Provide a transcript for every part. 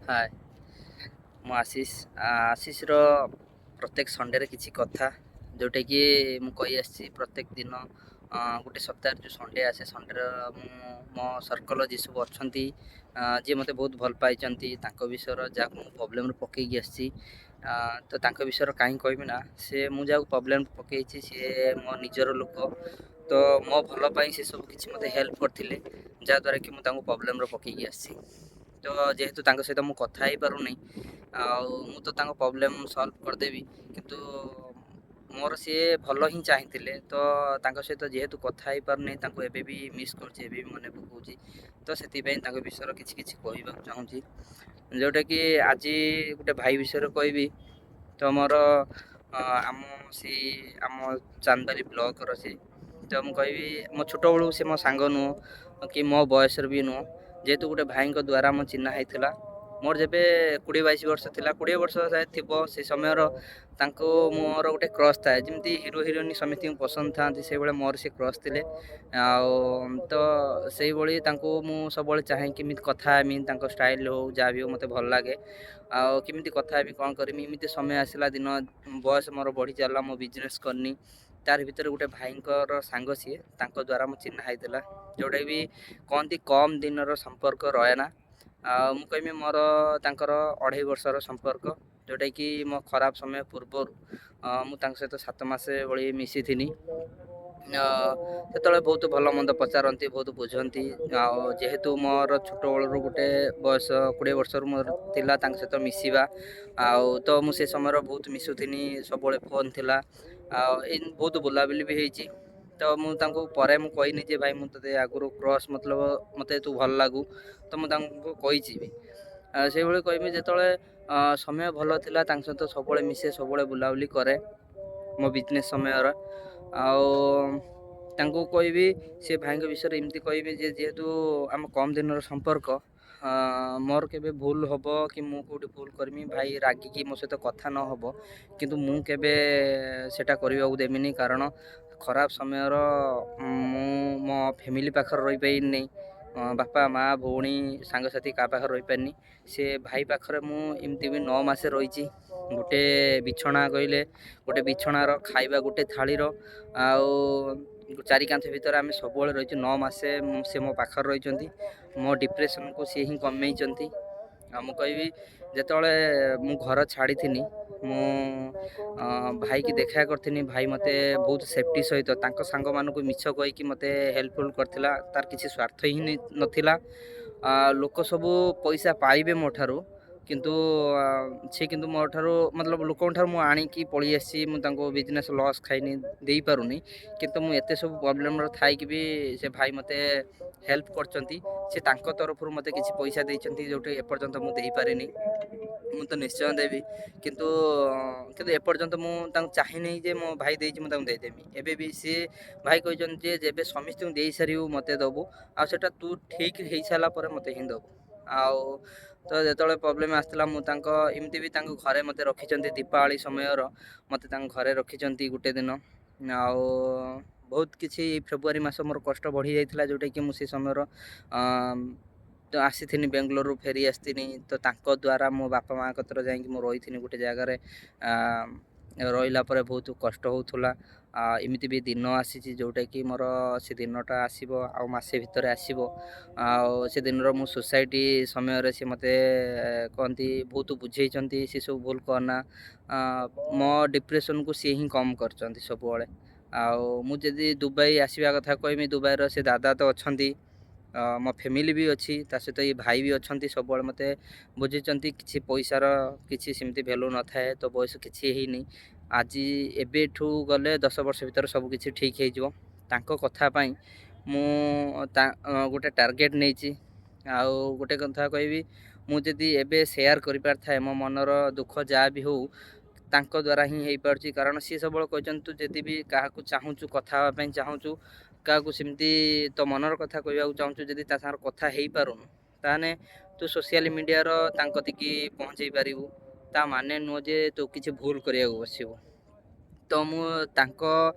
हाय ମୁଁ ଆଶିଷର ପ୍ରତ୍ୟେକ ସଣ୍ଡେରେ କିଛି କଥା ଯେଉଁଟାକି ମୁଁ କହି ଆସିଛି ପ୍ରତ୍ୟେକ ଦିନ ଗୋଟେ ସପ୍ତାହରେ ଯେଉଁ ସଣ୍ଡେ ଆସେ ସଣ୍ଡେର ମୁଁ ମୋ ସର୍କଲ ଯିଏ ସବୁ ଅଛନ୍ତି ଯିଏ ମୋତେ ବହୁତ ଭଲ ପାଇଛନ୍ତି ତାଙ୍କ ବିଷୟର ଯାହାକୁ ମୁଁ ପ୍ରୋବ୍ଲେମ୍ରେ ପକେଇକି ଆସିଛି ତ ତାଙ୍କ ବିଷୟରେ କାହିଁ କହିବି ନା ସେ ମୁଁ ଯାହାକୁ ପ୍ରୋବ୍ଲେମ୍ ପକେଇଛି ସିଏ ମୋ ନିଜର ଲୋକ ତ ମୋ ଭଲ ପାଇଁ ସେସବୁ କିଛି ମୋତେ ହେଲ୍ପ କରିଥିଲେ ଯାହାଦ୍ୱାରା କି ମୁଁ ତାଙ୍କୁ ପ୍ରୋବ୍ଲେମ୍ରେ ପକେଇକି ଆସିଛି ତ ଯେହେତୁ ତାଙ୍କ ସହିତ ମୁଁ କଥା ହେଇପାରୁନି ଆଉ ମୁଁ ତ ତାଙ୍କ ପ୍ରୋବ୍ଲେମ୍ ସଲ୍ଭ କରିଦେବି କିନ୍ତୁ ମୋର ସିଏ ଭଲ ହିଁ ଚାହିଁଥିଲେ ତ ତାଙ୍କ ସହିତ ଯେହେତୁ କଥା ହେଇପାରୁନି ତାଙ୍କୁ ଏବେ ବି ମିସ୍ କରୁଛି ଏବେ ବି ମନେ ପକାଉଛି ତ ସେଥିପାଇଁ ତାଙ୍କ ବିଷୟରେ କିଛି କିଛି କହିବାକୁ ଚାହୁଁଛି ଯେଉଁଟାକି ଆଜି ଗୋଟେ ଭାଇ ବିଷୟରେ କହିବି ତ ମୋର ଆମ ସେଇ ଆମ ଚାନ୍ଦବାଲି ବ୍ଲକର ସେ ତ ମୁଁ କହିବି ମୋ ଛୋଟବେଳୁ ସେ ମୋ ସାଙ୍ଗ ନୁହଁ କି ମୋ ବୟସର ବି ନୁହଁ ଯେହେତୁ ଗୋଟେ ଭାଇଙ୍କ ଦ୍ୱାରା ମୋ ଚିହ୍ନା ହେଇଥିଲା ମୋର ଯେବେ 20-22 ବର୍ଷ ଥିଲା 20 ବର୍ଷ ଯାଏ ଥିବ ସେ ସମୟର ତାଙ୍କୁ ମୋର ଗୋଟେ କ୍ରସ୍ ଥାଏ ଯେମିତି ହିରୋ ହିରୋଇନ୍ ସମସ୍ତଙ୍କୁ ପସନ୍ଦ ଥାଆନ୍ତି ସେଇଭଳିଆ ମୋର ସେ କ୍ରସ୍ ଥିଲେ ଆଉ ତ ସେଇଭଳି ତାଙ୍କୁ ମୁଁ ସବୁବେଳେ ଚାହେଁ କେମିତି କଥା ହେମି ତାଙ୍କ ଷ୍ଟାଇଲ୍ ହଉ ଯାହା ବି ହଉ ମୋତେ ଭଲ ଲାଗେ ଆଉ କେମିତି କଥା ହେବି କ'ଣ କରିମି ଏମିତି ସମୟ ଆସିଲା ଦିନ ବୟସ ମୋର ବଢ଼ି ଚାଲିଲା ମୁଁ ବିଜନେସ୍ କରିନି ତାର ଭିତରେ ଗୋଟେ ଭାଇଙ୍କର ସାଙ୍ଗ ସିଏ ତାଙ୍କ ଦ୍ୱାରା ମୁଁ ଚିହ୍ନା ହେଇଥିଲା ଯେଉଁଟାକି ବି କହନ୍ତି କମ୍ ଦିନର ସମ୍ପର୍କ ରହେ ନା ମୁଁ କହିବି ମୋର ତାଙ୍କର 2.5 ବର୍ଷର ସମ୍ପର୍କ ଯେଉଁଟାକି ମୋ ଖରାପ ସମୟ ପୂର୍ବରୁ ମୁଁ ତାଙ୍କ ସହିତ 7 ମାସ ଭଳି ମିଶିଥିଲି ସେତେବେଳେ ବହୁତ ଭଲ ମନ୍ଦ ପଚାରନ୍ତି ବହୁତ ବୁଝନ୍ତି ଆଉ ଯେହେତୁ ମୋର ଛୋଟବେଳରୁ ଗୋଟେ ବୟସ 20 ବର୍ଷରୁ ମୋର ଥିଲା ତାଙ୍କ ସହିତ ମିଶିବା ଆଉ ତ ମୁଁ ସେ ସମୟରେ ବହୁତ ମିଶୁଥିଲି ସବୁବେଳେ ଫୋନ୍ ଥିଲା ଆଉ ବହୁତ ବୁଲାବୁଲି ବି ହେଇଛି ତ ମୁଁ ତାଙ୍କୁ ପରେ ମୁଁ କହିନି ଯେ ଭାଇ ମୁଁ ତୋତେ ଆଗରୁ କ୍ରସ୍ ମତଲବ ମୋତେ ତୁ ଭଲ ଲାଗୁ ତ ମୁଁ ତାଙ୍କୁ କହିଛି ବି ସେଇଭଳି କହିବି ଯେତେବେଳେ ସମୟ ଭଲ ଥିଲା ତାଙ୍କ ସହିତ ସବୁବେଳେ ମିଶେ ସବୁବେଳେ ବୁଲାବୁଲି କରେ ମୋ ବିଜନେସ୍ ସମୟର ଆଉ ତାଙ୍କୁ କହିବି ସେ ଭାଇଙ୍କ ବିଷୟରେ ଏମିତି କହିବି ଯେ ଯେହେତୁ ଆମ କମ୍ ଦିନର ସମ୍ପର୍କ ମୋର କେବେ ଭୁଲ ହେବ କି ମୁଁ କେଉଁଠି ଭୁଲ କରିମି ଭାଇ ରାଗିକି ମୋ ସହିତ କଥା ନ ହେବ କିନ୍ତୁ ମୁଁ କେବେ ସେଟା କରିବାକୁ ଦେବିନି କାରଣ ଖରାପ ସମୟର ମୁଁ ମୋ ଫ୍ୟାମିଲି ପାଖରେ ରହିପାରିନି ବାପା ମା ଭଉଣୀ ସାଙ୍ଗସାଥି କାହା ପାଖରେ ରହିପାରିନି ସେ ଭାଇ ପାଖରେ ମୁଁ ଏମିତି ବି 9 ମାସ ରହିଛି ଗୋଟେ ବିଛଣା କହିଲେ ଗୋଟେ ବିଛଣାର ଖାଇବା ଗୋଟେ ଥାଳିର ଆଉ 4 କାନ୍ଥ ଭିତରେ ଆମେ ସବୁବେଳେ ରହିଛୁ 9 ମାସେ ସେ ମୋ ପାଖରେ ରହିଛନ୍ତି ମୋ ଡିପ୍ରେସନ୍କୁ ସିଏ ହିଁ କମେଇଛନ୍ତି ଆଉ ମୁଁ କହିବି ଯେତେବେଳେ ମୁଁ ଘର ଛାଡ଼ିଥିନି ମୁଁ ଭାଇକି ଦେଖା କରିଥିନି ଭାଇ ମୋତେ ବହୁତ ସେଫ୍ଟି ସହିତ ତାଙ୍କ ସାଙ୍ଗମାନଙ୍କୁ ମିଛ କହିକି ମୋତେ ହେଲ୍ପଫୁଲ୍ କରିଥିଲା ତାର କିଛି ସ୍ୱାର୍ଥ ହିଁ ନଥିଲା ଲୋକ ସବୁ ପଇସା ପାଇବେ ମୋ ଠାରୁ କିନ୍ତୁ ସେ କିନ୍ତୁ ମୋ ଠାରୁ ମତଲବ ଲୋକଙ୍କ ଠାରୁ ମୁଁ ଆଣିକି ପଳେଇ ଆସିଛି ମୁଁ ତାଙ୍କୁ ବିଜନେସ୍ ଲସ୍ ଖାଇନି ଦେଇପାରୁନି କିନ୍ତୁ ମୁଁ ଏତେ ସବୁ ପ୍ରୋବ୍ଲେମ୍ର ଥାଇକି ବି ସେ ଭାଇ ମୋତେ ହେଲ୍ପ କରିଛନ୍ତି ସେ ତାଙ୍କ ତରଫରୁ ମୋତେ କିଛି ପଇସା ଦେଇଛନ୍ତି ଯେଉଁଠି ଏପର୍ଯ୍ୟନ୍ତ ମୁଁ ଦେଇପାରିନି ମୁଁ ତ ନିଶ୍ଚୟ ଦେବି କିନ୍ତୁ ଏପର୍ଯ୍ୟନ୍ତ ମୁଁ ତାଙ୍କୁ ଚାହିଁନି ଯେ ମୋ ଭାଇ ଦେଇଛି ମୁଁ ତାଙ୍କୁ ଦେଇଦେବି ଏବେ ବି ସିଏ ଭାଇ କହିଛନ୍ତି ଯେ ଯେବେ ସମସ୍ତଙ୍କୁ ଦେଇସାରିବୁ ମୋତେ ଦେବୁ ଆଉ ସେଟା ତୁ ଠିକ୍ ହେଇସାରିଲା ପରେ ମୋତେ ହିଁ ଦେବୁ ଆଉ ତ ଯେତେବେଳେ ପ୍ରୋବ୍ଲେମ୍ ଆସିଥିଲା ମୁଁ ତାଙ୍କ ଏମିତି ବି ତାଙ୍କ ଘରେ ମୋତେ ରଖିଛନ୍ତି ଦୀପାବଳି ସମୟର ମୋତେ ତାଙ୍କ ଘରେ ରଖିଛନ୍ତି ଗୋଟେ ଦିନ ଆଉ ବହୁତ କିଛି ଫେବୃଆରୀ ମାସ ମୋର କଷ୍ଟ ବଢ଼ି ଯାଇଥିଲା ଯେଉଁଟାକି ମୁଁ ସେ ସମୟର ତ ଆସିଥିନି ବେଙ୍ଗଲୋରରୁ ଫେରି ଆସିଥିନି ତ ତାଙ୍କ ଦ୍ୱାରା ମୋ ବାପା ମାଆ କତିରେ ଯାଇକି ମୁଁ ରହିଥିନି ଗୋଟେ ଜାଗାରେ ରହିଲା ପରେ ବହୁତ କଷ୍ଟ ହେଉଥିଲା ଏମିତି ବି ଦିନ ଆସିଛି ଯେଉଁଟାକି ମୋର ସେ ଦିନଟା ଆସିବ ଆଉ ମାସେ ଭିତରେ ଆସିବ ଆଉ ସେ ଦିନର ମୁଁ ସୋସାଇଟି ସମୟରେ ସେ ମୋତେ କହନ୍ତି ବହୁତ ବୁଝେଇଛନ୍ତି ସେସବୁ ଭୁଲ କରନା ମୋ ଡିପ୍ରେସନ୍କୁ ସିଏ ହିଁ କମ୍ କରିଛନ୍ତି ସବୁବେଳେ ଆଉ ମୁଁ ଯଦି ଦୁବାଇ ଆସିବା କଥା କହିବି ଦୁବାଇର ସେ ଦାଦା ତ ଅଛନ୍ତି ମୋ ଫ୍ୟାମିଲି ବି ଅଛି ତା ସହିତ ଏଇ ଭାଇ ବି ଅଛନ୍ତି ସବୁବେଳେ ମୋତେ ବୁଝେଇଛନ୍ତି କିଛି ପଇସାର କିଛି ସେମିତି ଭ୍ୟାଲୁ ନଥାଏ ତ ବୟସ କିଛି ହେଇନି ଆଜି ଏବେଠୁ ଗଲେ 10 ବର୍ଷ ଭିତରେ ସବୁ କିଛି ଠିକ୍ ହେଇଯିବ ତାଙ୍କ କଥା ପାଇଁ ମୁଁ ଗୋଟେ ଟାର୍ଗେଟ୍ ନେଇଛି ଆଉ ଗୋଟେ କଥା କହିବି ମୁଁ ଯଦି ଏବେ ସେୟାର କରିପାରିଥାଏ ମୋ ମନର ଦୁଃଖ ଯାହା ବି ହଉ ତାଙ୍କ ଦ୍ୱାରା ହିଁ ହେଇପାରୁଛି କାରଣ ସିଏ ସବୁବେଳେ କହିଛନ୍ତି ତୁ ଯଦି ବି କାହାକୁ ଚାହୁଁଛୁ କଥା ହେବା ପାଇଁ ଚାହୁଁଛୁ କାହାକୁ ସେମିତି ତୋ ମନର କଥା କହିବାକୁ ଚାହୁଁଛୁ ଯଦି ତା ସାଙ୍ଗରେ କଥା ହେଇପାରୁନୁ ତାହେଲେ ତୁ ସୋସିଆଲ ମିଡ଼ିଆର ତାଙ୍କ କତିକି ପହଞ୍ଚେଇ ପାରିବୁ ତା ମାନେ ନୁହଁ ଯେ ତୁ କିଛି ଭୁଲ କରିବାକୁ ବସିବୁ ତ ମୁଁ ତାଙ୍କ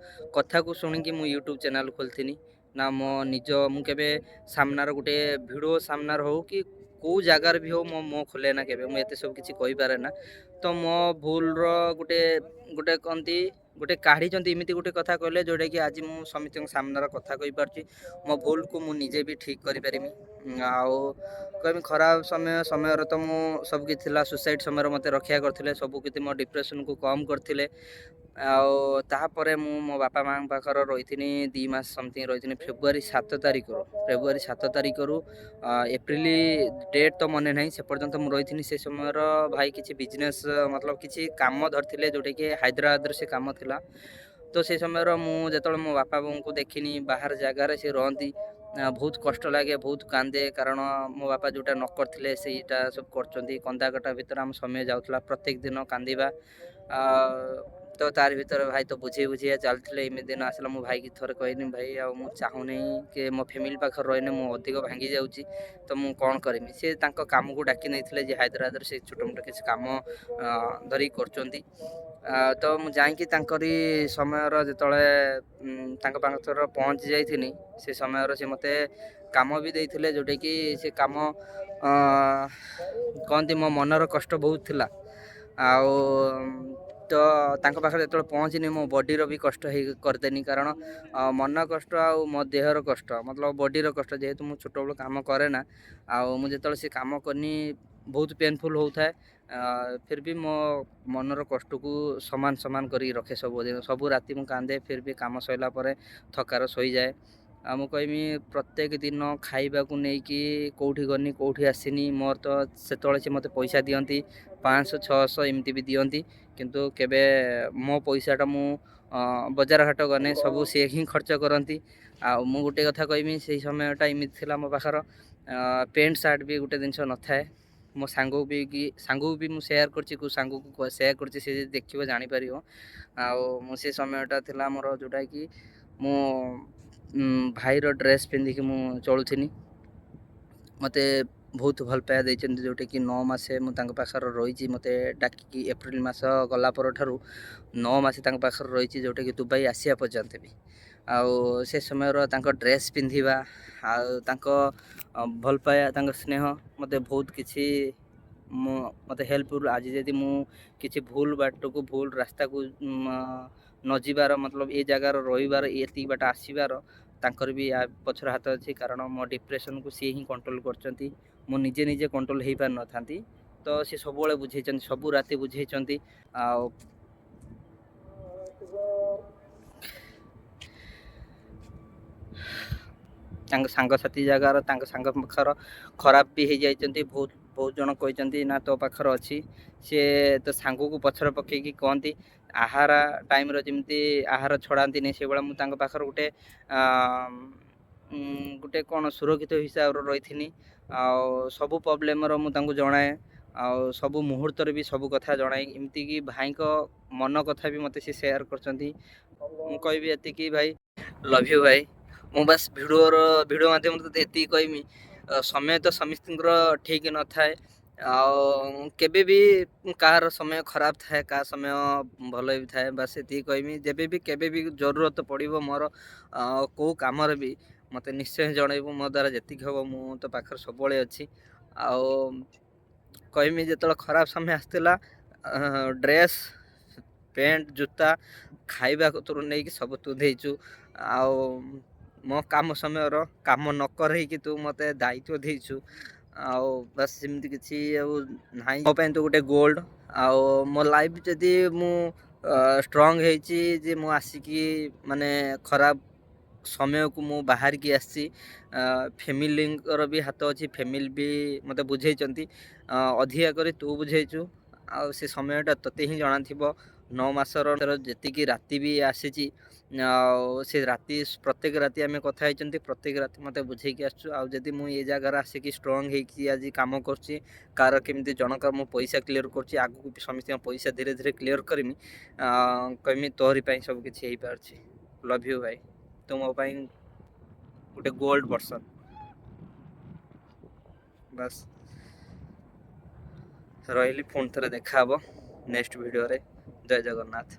କଥାକୁ ଶୁଣିକି ମୁଁ ୟୁଟ୍ୟୁବ୍ ଚ୍ୟାନେଲ୍ ଖୋଲିଥିନି ନା ମୋ ନିଜ ମୁଁ କେବେ ସାମ୍ନାର ଗୋଟେ ଭିଡ଼ିଓ ସାମ୍ନାର ହଉ କି କେଉଁ ଜାଗାରେ ବି ହଉ ମୋ ମୁହଁ ଖୋଲେ ନା କେବେ, ମୁଁ ଏତେ ସବୁ କିଛି କହିପାରେ ନା। ତ ମୋ ଭୁଲର ଗୋଟେ ଗୋଟେ କହନ୍ତି ଗୋଟେ କାଢ଼ିଛନ୍ତି ଏମିତି ଗୋଟେ କଥା କହିଲେ ଯେଉଁଟାକି ଆଜି ମୁଁ ସମସ୍ତଙ୍କ ସାମ୍ନାରେ କଥା କହିପାରୁଛି। ମୋ ଭୁଲକୁ ମୁଁ ନିଜେ ବି ଠିକ୍ କରିପାରିବି। ଆଉ କହିବି ଖରାପ ସମୟରେ ତ ମୁଁ ସବୁ କିଛି ଥିଲା, ସୁସାଇଡ଼ ସମୟରେ ମୋତେ ରକ୍ଷା କରିଥିଲେ, ସବୁ କିଛି ମୋ ଡିପ୍ରେସନକୁ କମ୍ କରିଥିଲେ। ଆଉ ତାପରେ ମୁଁ ମୋ ବାପା ମାଆଙ୍କ ପାଖରେ ରହିଥିଲି 2 ମାସ ସମଥିଙ୍ଗ ରହିଥିଲି। ଫେବୃଆରୀ 7 ତାରିଖରୁ ଏପ୍ରିଲ ଡେଟ୍ ତ ମନେ ନାହିଁ, ସେ ପର୍ଯ୍ୟନ୍ତ ମୁଁ ରହିଥିଲି। ସେ ସମୟର ଭାଇ କିଛି ବିଜନେସ୍ ମତଲବ କିଛି କାମ ଧରିଥିଲେ, ଯେଉଁଟାକି ହାଇଦ୍ରାବାଦରେ ସେ କାମ ଥିଲା। ତ ସେ ସମୟର ମୁଁ ଯେତେବେଳେ ମୋ ବାପା ବୋଉଙ୍କୁ ଦେଖିନି ବାହାର ଜାଗାରେ ସେ ରହନ୍ତି, ବହୁତ କଷ୍ଟ ଲାଗେ, ବହୁତ କାନ୍ଦେ। କାରଣ ମୋ ବାପା ଯେଉଁଟା ନ କରିଥିଲେ ସେଇଟା ସବୁ କରୁଛନ୍ତି। କନ୍ଦା କଟା ଭିତରେ ଆମ ସମୟ ଯାଉଥିଲା, ପ୍ରତ୍ୟେକ ଦିନ କାନ୍ଦିବା। ତ ତାରି ଭିତରେ ଭାଇ ତ ବୁଝେଇ ଚାଲିଥିଲେ। ଏମିତି ଦିନ ଆସିଲା, ମୁଁ ଭାଇକି ଥରେ କହିନି, ଭାଇ ଆଉ ମୁଁ ଚାହୁଁନି କି ମୋ ଫ୍ୟାମିଲି ପାଖରେ ରହିଲେ ମୁଁ ଅଧିକ ଭାଙ୍ଗି ଯାଉଛି, ତ ମୁଁ କ'ଣ କରିବି। ସେ ତାଙ୍କ କାମକୁ ଡାକି ନେଇଥିଲେ ଯେ ହାଇଦ୍ରାବାଦରେ ସେ ଛୋଟ ମୋଟ କିଛି କାମ ଧରିକି କରୁଛନ୍ତି। ତ ମୁଁ ଯାଇକି ତାଙ୍କରି ସମୟର ଯେତେବେଳେ ତାଙ୍କ ପାଖରେ ପହଞ୍ଚି ଯାଇଥିଲି, ସେ ସମୟରେ ସେ ମୋତେ କାମ ବି ଦେଇଥିଲେ, ଯେଉଁଟାକି ସେ କାମ କହନ୍ତି ମୋ ମନର କଷ୍ଟ ବହୁତ ଥିଲା। ଆଉ ତ ତାଙ୍କ ପାଖରେ ଯେତେବେଳେ ପହଞ୍ଚିନି ମୋ ବଡ଼ିର ବି କଷ୍ଟ କରିଦେନି। କାରଣ ମନ କଷ୍ଟ ଆଉ ମୋ ଦେହର କଷ୍ଟ ମତଲବ ବଡ଼ିର କଷ୍ଟ, ଯେହେତୁ ମୁଁ ଛୋଟବେଳୁ କାମ କରେ ନା, ଆଉ ମୁଁ ଯେତେବେଳେ ସେ କାମ କରିନି ବହୁତ ପେନଫୁଲ୍ ହେଉଥାଏ। ଫିର୍ ବି ମୋ ମନର କଷ୍ଟକୁ ସମାନ କରିକି ରଖେ। ସବୁଦିନ ସବୁ ରାତି ମୁଁ କାନ୍ଦେ, ଫିର୍ ବି କାମ ସରିଲା ପରେ ଥକାର ଶୋଇଯାଏ। ଆଉ ମୁଁ କହିବି ପ୍ରତ୍ୟେକ ଦିନ ଖାଇବାକୁ ନେଇକି କେଉଁଠି ଗନି କେଉଁଠି ଆସିନି, ମୋର ତ ସେତେବେଳେ ସେ ମୋତେ ପଇସା ଦିଅନ୍ତି 500-600 ଏମିତି ବି ଦିଅନ୍ତି, କିନ୍ତୁ କେବେ ମୋ ପଇସାଟା ମୁଁ ବଜାର ହାଟ ଗଲେ ସବୁ ସିଏ ହିଁ ଖର୍ଚ୍ଚ କରନ୍ତି। ଆଉ ମୁଁ ଗୋଟେ କଥା କହିବି, ସେଇ ସମୟଟା ଏମିତି ଥିଲା ମୋ ପାଖର ପ୍ୟାଣ୍ଟ ସାର୍ଟ ବି ଗୋଟେ ଜିନିଷ ନଥାଏ। ମୋ ସାଙ୍ଗକୁ ବି ମୁଁ ସେୟାର କରିଛି, କେଉଁ ସାଙ୍ଗକୁ ସେୟାର କରିଛି ସେ ଯଦି ଦେଖିବ ଜାଣିପାରିବ। ଆଉ ମୁଁ ସେ ସମୟଟା ଥିଲା ମୋର ଯେଉଁଟାକି ମୁଁ ଭାଇର ଡ୍ରେସ୍ ପିନ୍ଧିକି ମୁଁ ଚଳୁଥିଲି। ମୋତେ ବହୁତ ଭଲ ପାଇବା ଦେଇଛନ୍ତି, ଯେଉଁଟାକି 9 ମାସେ ମୁଁ ତାଙ୍କ ପାଖରେ ରହିଛି। ମୋତେ ଡାକିକି ଏପ୍ରିଲ ମାସ ଗଲା ପରଠାରୁ 9 ମାସ ତାଙ୍କ ପାଖରେ ରହିଛି, ଯେଉଁଟାକି ଦୁବାଇ ଆସିବା ପର୍ଯ୍ୟନ୍ତ ବି। ଆଉ ସେ ସମୟର ତାଙ୍କ ଡ୍ରେସ୍ ପିନ୍ଧିବା, ଆଉ ତାଙ୍କ ଭଲ ପାଇବା, ତାଙ୍କ ସ୍ନେହ ମୋତେ ବହୁତ କିଛି ମୋତେ ହେଲ୍ପଫୁଲ୍। ଆଜି ଯଦି ମୁଁ କିଛି ଭୁଲ ବାଟକୁ ଭୁଲ ରାସ୍ତାକୁ ନ ଯିବାର ମତଲବ ଏ ଜାଗାର ରହିବାର ଏତିକି ବାଟ ଆସିବାର ତାଙ୍କର ବି ପଛର ହାତ ଅଛି। କାରଣ ମୋ ଡିପ୍ରେସନକୁ ସିଏ ହିଁ କଣ୍ଟ୍ରୋଲ କରିଛନ୍ତି, ମୁଁ ନିଜେ କଣ୍ଟ୍ରୋଲ ହେଇପାରିନଥାନ୍ତି। ତ ସେ ସବୁବେଳେ ବୁଝେଇଛନ୍ତି, ସବୁ ରାତି ବୁଝେଇଛନ୍ତି। ଆଉ ତାଙ୍କ ସାଙ୍ଗସାଥି ଜାଗାର ତାଙ୍କ ସାଙ୍ଗ ପାଖର ଖରାପ ବି ହେଇଯାଇଛନ୍ତି। ବହୁତ ଜଣ କହିଛନ୍ତି ନା ତୋ ପାଖରେ ଅଛି। ସିଏ ତ ସାଙ୍ଗକୁ ପଛରେ ପକେଇକି କହନ୍ତି ଆହାର ଟାଇମ୍ର ଯେମିତି ଆହାର ଛଡ଼ାନ୍ତିନି, ସେଇଭଳିଆ ମୁଁ ତାଙ୍କ ପାଖରେ ଗୋଟେ କ'ଣ ସୁରକ୍ଷିତ ହିସାବରେ ରହିଥିନି। ଆଉ ସବୁ ପ୍ରୋବ୍ଲେମର ମୁଁ ତାଙ୍କୁ ଜଣାଏ, ଆଉ ସବୁ ମୁହୂର୍ତ୍ତରେ ବି ସବୁ କଥା ଜଣାଏ। ଏମିତିକି ଭାଇଙ୍କ ମନ କଥା ବି ମୋତେ ସେ ସେୟାର କରିଛନ୍ତି। ମୁଁ କହିବି ଏତିକି, ଭାଇ ଲଭ୍ ୟୁ ଭାଇ। ମୁଁ ବାସ୍ ଭିଡ଼ିଓ ମାଧ୍ୟମରେ ତ ଏତିକି କହିବି, ସମୟ ତ ସମସ୍ତଙ୍କର ଠିକ୍ ନଥାଏ। ଆଉ କେବେ ବି କାହାର ସମୟ ଖରାପ ଥାଏ, କାହା ସମୟ ଭଲ ବି ଥାଏ। ବାସ୍ ଏତିକି କହିବି, କେବେ ବି ଜରୁରତ ପଡ଼ିବ ମୋର କେଉଁ କାମରେ ବି ମୋତେ ନିଶ୍ଚୟ ଜଣାଇବୁ। ମୋ ଦ୍ୱାରା ଯେତିକି ହେବ ମୁଁ ତ ପାଖରେ ସବୁବେଳେ ଅଛି। ଆଉ କହିବି ଯେତେବେଳେ ଖରାପ ସମୟ ଆସିଥିଲା, ଡ୍ରେସ୍, ପ୍ୟାଣ୍ଟ, ଜୁତା, ଖାଇବା କତରୁ ନେଇକି ସବୁ ତୁ ଦେଇଛୁ। ଆଉ ମୋ କାମ ସମୟର କାମ ନ କରେଇକି ତୁ ମୋତେ ଦାୟିତ୍ୱ ଦେଇଛୁ। ଆଉ ବାସ୍ ସେମିତି କିଛି ଆଉ ନାହିଁ। ମୋ ପାଇଁ ତ ଗୋଟେ ଗୋଲ୍ଡ। ଆଉ ମୋ ଲାଇଫ୍ ଯଦି ମୁଁ ଷ୍ଟ୍ରଙ୍ଗ ହେଇଛି ଯେ ମୁଁ ଆସିକି ମାନେ ଖରାପ ସମୟକୁ ମୁଁ ବାହାରିକି ଆସିଛି। ଫ୍ୟାମିଲିଙ୍କର ବି ହାତ ଅଛି, ଫ୍ୟାମିଲି ବି ମୋତେ ବୁଝେଇଛନ୍ତି, ଅଧିକା କରି ତୁ ବୁଝେଇଛୁ। ଆଉ ସେ ସମୟଟା ତୋତେ ହିଁ ଜଣାଥିବ। 9 ମାସର ଯେତିକି ରାତି ବି ଆସିଛି, ଆଉ ସେ ପ୍ରତ୍ୟେକ ରାତି ଆମେ କଥା ହେଇଛନ୍ତି, ପ୍ରତ୍ୟେକ ରାତି ମୋତେ ବୁଝେଇକି ଆସିଛୁ। ଆଉ ଯଦି ମୁଁ ଏ ଜାଗାରେ ଆସିକି ଷ୍ଟ୍ରଙ୍ଗ ହେଇକି ଆଜି କାମ କରୁଛି, କାହାର କେମିତି ଜଣଙ୍କର ମୁଁ ପଇସା କ୍ଲିୟର କରୁଛି, ଆଗକୁ ବି ସମସ୍ତଙ୍କ ପଇସା ଧୀରେ ଧୀରେ କ୍ଲିୟର କରିମି। କହିମି ତୋରି ପାଇଁ ସବୁ କିଛି ହେଇପାରୁଛି। ଲଭ୍ ୟୁ ଭାଇ, ତୁ ମୋ ପାଇଁ ଗୋଟେ ଗୋଲ୍ଡ ପର୍ସନ୍। ବାସ୍ ରହିଲି, ପୁଣି ଥରେ ଦେଖା ହବ ନେକ୍ସଟ ଭିଡ଼ିଓରେ। ଜୟ ଜଗନ୍ନାଥ।